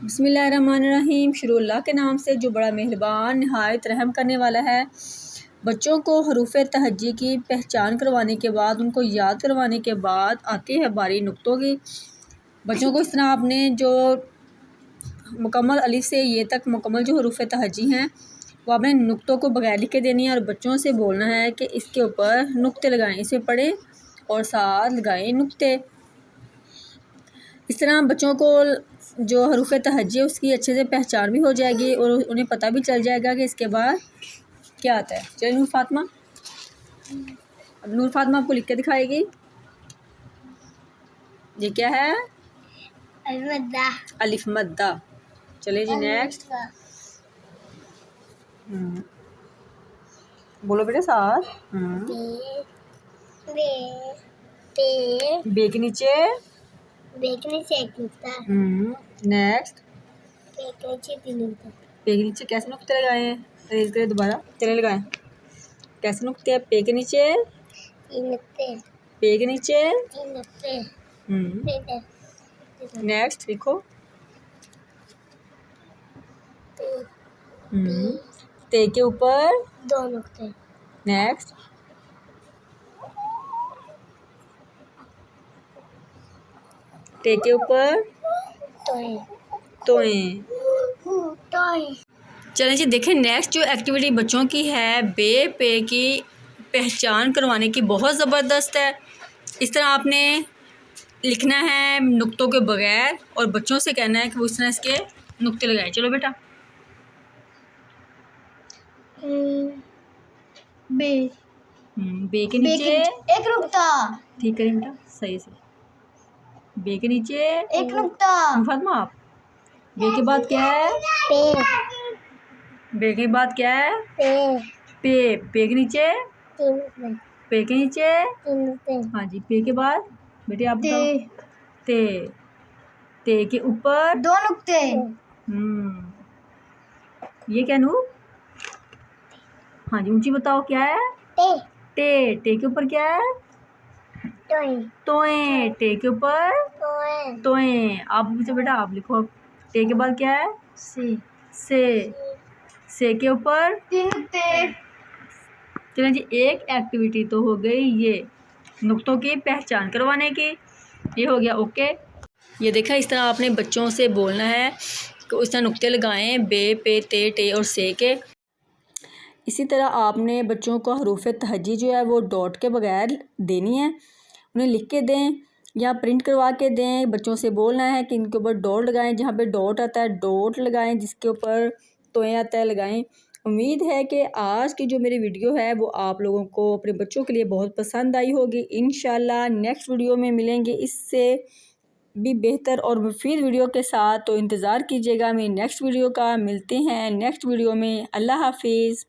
बिस्मिल्लाहिर्रहमानिर्रहीम। शुरू अल्लाह के नाम से जो बड़ा मेहरबान नहायत रहम करने वाला है। बच्चों को हरूफ तहज्जी की पहचान करवाने के बाद, उनको याद करवाने के बाद आती है बारी नुक्तों की। बच्चों को इस तरह आपने जो मुकम्मल अलिफ से ये तक मुकम्मल जो हरूफ तहज्जी हैं वो आपने नुक्तों को बगैर लिख के देनी है और बच्चों से बोलना है कि इसके ऊपर नुक्ते लगाएं, इसे पढ़ें और साथ लगाएं नुक्ते। इस तरह बच्चों को जो हरूफ तहज्जी है उसकी अच्छे से पहचान भी हो जाएगी और उन्हें पता भी चल जाएगा कि इसके बाद क्या आता है। चलिए नूर फातिमा, अब नूर फातिमा आपको लिख के दिखाएगी। ये क्या है? अलिफ मद्दा। चलिए जी नेक्स्ट। बोलो बेटे साथ। बे के नीचे एक नुक्ता। नेक्स्ट। पे के नीचे कैसे नुक्ते लगाए? रेज करें दोबारा। चले लगाएं। कैसे नुक्ते? पे के नीचे 3 नुक्ते। पे के नीचे 3 नुक्ते। नेक्स्ट लिखो। ते के ऊपर 2 नुक्ते। नेक्स्ट। ते के ऊपर तोएं। चलें जी देखें नेक्स्ट जो एक्टिविटी बच्चों की है बे पे की पहचान करवाने की बहुत ज़बरदस्त है। इस तरह आपने लिखना है नुक्तों के बगैर और बच्चों से कहना है कि वो इस तरह इसके नुक्ते लगाएं। चलो बेटा। बे बे के नीचे एक नुक्ता। ठीक है बेटा, सही से। बे के नीचे एक नुक्ता। फातिमा आप बे के बाद क्या है? पे। बे के बाद क्या है? पे। पे के नीचे 3 नुक्ते। पे के नीचे 3 नुक्ते। हाँ जी। पे के बाद बेटे आप बताओ। ते के ऊपर 2 नुक्ते। ये क्या नू? हाँ जी ऊंची बताओ क्या है? टे के ऊपर क्या है? तोएं। टे के ऊपर तोएं। आप मुझे बेटा आप लिखो। टे के बाद क्या है? से के ऊपर 3 नुक्ते। चलें जी एक एक्टिविटी तो हो गई ये नुक्तों की पहचान करवाने की। ये हो गया ओके। ये देखा इस तरह आपने बच्चों से बोलना है कि उस तरह नुक्ते लगाएं बे पे ते टे और से के। इसी तरह आपने बच्चों को हरूफ तहज्जी जो है वो डॉट के बगैर देनी है। उन्हें लिख के दें या प्रिंट करवा के दें। बच्चों से बोलना है कि इनके ऊपर डॉट लगाएं, जहाँ पे डॉट आता है डॉट लगाएं, जिसके ऊपर तोएं आता है लगाएं। उम्मीद है कि आज की जो मेरी वीडियो है वो आप लोगों को अपने बच्चों के लिए बहुत पसंद आई होगी। इंशाल्लाह नेक्स्ट वीडियो में मिलेंगे इससे भी बेहतर और मुफीद वीडियो के साथ। तो इंतज़ार कीजिएगा मेरी नेक्स्ट वीडियो का। मिलते हैं नेक्स्ट वीडियो में। अल्लाह हाफिज़।